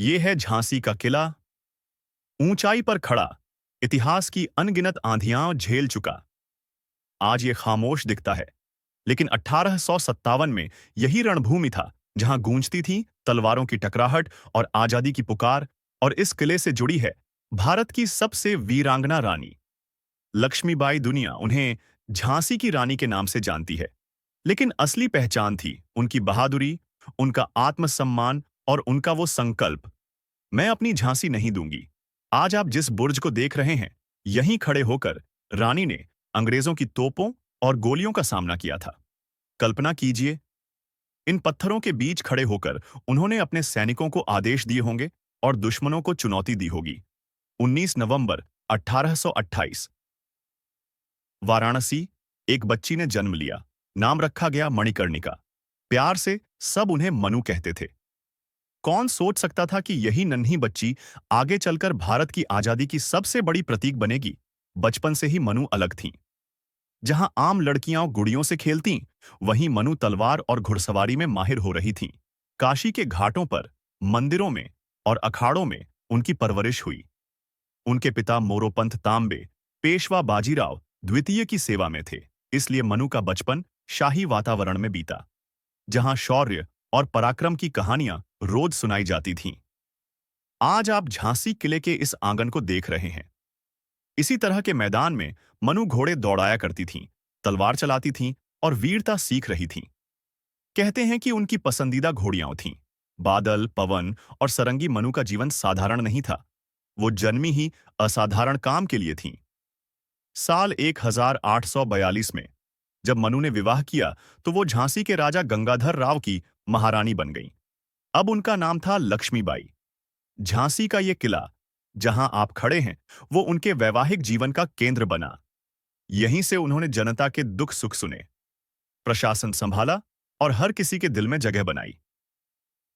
ये है झांसी का किला, ऊंचाई पर खड़ा, इतिहास की अनगिनत आंधियां झेल चुका। आज ये खामोश दिखता है, लेकिन 1857 में यही रणभूमि था जहां गूंजती थी तलवारों की टकराहट और आजादी की पुकार। और इस किले से जुड़ी है भारत की सबसे वीरांगना रानी लक्ष्मीबाई। दुनिया उन्हें झांसी की रानी के नाम से जानती है, लेकिन असली पहचान थी उनकी बहादुरी, उनका आत्मसम्मान और उनका वो संकल्प, मैं अपनी झांसी नहीं दूंगी। आज आप जिस बुर्ज को देख रहे हैं, यहीं खड़े होकर रानी ने अंग्रेजों की तोपों और गोलियों का सामना किया था। कल्पना कीजिए, इन पत्थरों के बीच खड़े होकर उन्होंने अपने सैनिकों को आदेश दिए होंगे और दुश्मनों को चुनौती दी होगी। 19 नवंबर 1828, वाराणसी, एक बच्ची ने जन्म लिया। नाम रखा गया मणिकर्णिका। प्यार से सब उन्हें मनु कहते थे। कौन सोच सकता था कि यही नन्ही बच्ची आगे चलकर भारत की आजादी की सबसे बड़ी प्रतीक बनेगी। बचपन से ही मनु अलग थीं। जहां आम लड़कियां गुड़ियों से खेलतीं, वहीं मनु तलवार और घुड़सवारी में माहिर हो रही थीं। काशी के घाटों पर, मंदिरों में और अखाड़ों में उनकी परवरिश हुई। उनके पिता मोरोपंत तांबे पेशवा बाजीराव द्वितीय की सेवा में थे, इसलिए मनु का बचपन शाही वातावरण में बीता, जहां शौर्य और पराक्रम की कहानियां रोज सुनाई जाती थीं। आज आप झांसी किले के इस आंगन को देख रहे हैं। इसी तरह के मैदान में मनु घोड़े दौड़ाया करती थीं, तलवार चलाती थीं और वीरता सीख रही थीं। कहते हैं कि उनकी पसंदीदा घोड़ियां थीं। बादल, पवन और सरंगी। मनु का जीवन साधारण नहीं था, वो जन्मी ही असाधारण काम के लिए थीं। साल 1842 में जब मनु ने विवाह किया, तो वो झांसी के राजा गंगाधर राव की महारानी बन गईं। अब उनका नाम था लक्ष्मीबाई। झांसी का ये किला, जहां आप खड़े हैं, वो उनके वैवाहिक जीवन का केंद्र बना। यहीं से उन्होंने जनता के दुख सुख सुने, प्रशासन संभाला और हर किसी के दिल में जगह बनाई।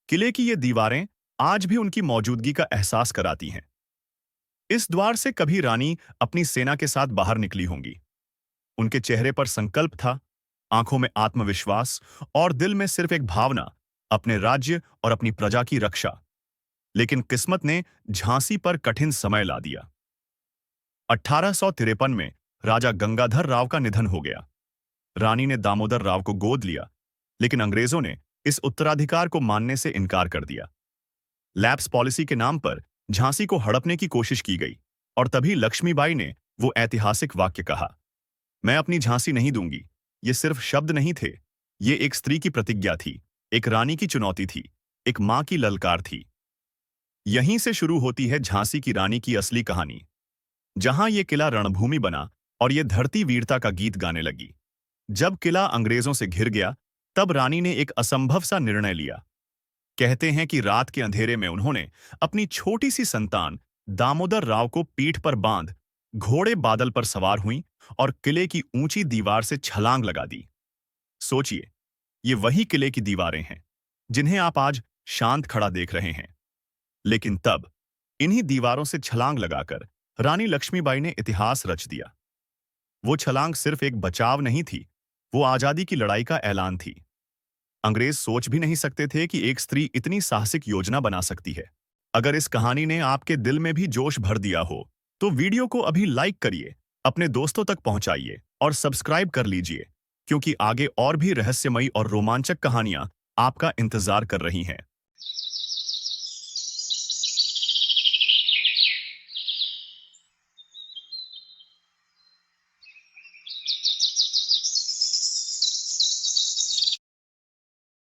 किले की ये दीवारें आज भी उनकी मौजूदगी का एहसास कराती हैं। इस द्वार से कभी रानी अपनी सेना के साथ बाहर निकली होंगी। उनके चेहरे पर संकल्प था, आंखों में आत्मविश्वास और दिल में सिर्फ एक भावना, अपने राज्य और अपनी प्रजा की रक्षा। लेकिन किस्मत ने झांसी पर कठिन समय ला दिया। 1853 में राजा गंगाधर राव का निधन हो गया। रानी ने दामोदर राव को गोद लिया, लेकिन अंग्रेजों ने इस उत्तराधिकार को मानने से इनकार कर दिया। लैप्स पॉलिसी के नाम पर झांसी को हड़पने की कोशिश की गई, और तभी लक्ष्मीबाई ने वो ऐतिहासिक वाक्य कहा, मैं अपनी झांसी नहीं दूंगी। ये सिर्फ शब्द नहीं थे, ये एक स्त्री की प्रतिज्ञा थी, एक रानी की चुनौती थी, एक मां की ललकार थी। यहीं से शुरू होती है झांसी की रानी की असली कहानी, जहां ये किला रणभूमि बना और ये धरती वीरता का गीत गाने लगी। जब किला अंग्रेजों से घिर गया, तब रानी ने एक असंभव सा निर्णय लिया। कहते हैं कि रात के अंधेरे में उन्होंने अपनी छोटी सी संतान दामोदर राव को पीठ पर बांध घोड़े बादल पर सवार हुई और किले की ऊंची दीवार से छलांग लगा दी। सोचिए, ये वही किले की दीवारें हैं जिन्हें आप आज शांत खड़ा देख रहे हैं। लेकिन तब इन्हीं दीवारों से छलांग लगाकर रानी लक्ष्मीबाई ने इतिहास रच दिया। वो छलांग सिर्फ एक बचाव नहीं थी, वो आजादी की लड़ाई का ऐलान थी। अंग्रेज सोच भी नहीं सकते थे कि एक स्त्री इतनी साहसिक योजना बना सकती है। अगर इस कहानी ने आपके दिल में भी जोश भर दिया हो, तो वीडियो को अभी लाइक करिए, अपने दोस्तों तक पहुंचाइए और सब्सक्राइब कर लीजिए, क्योंकि आगे और भी रहस्यमयी और रोमांचक कहानियां आपका इंतजार कर रही हैं।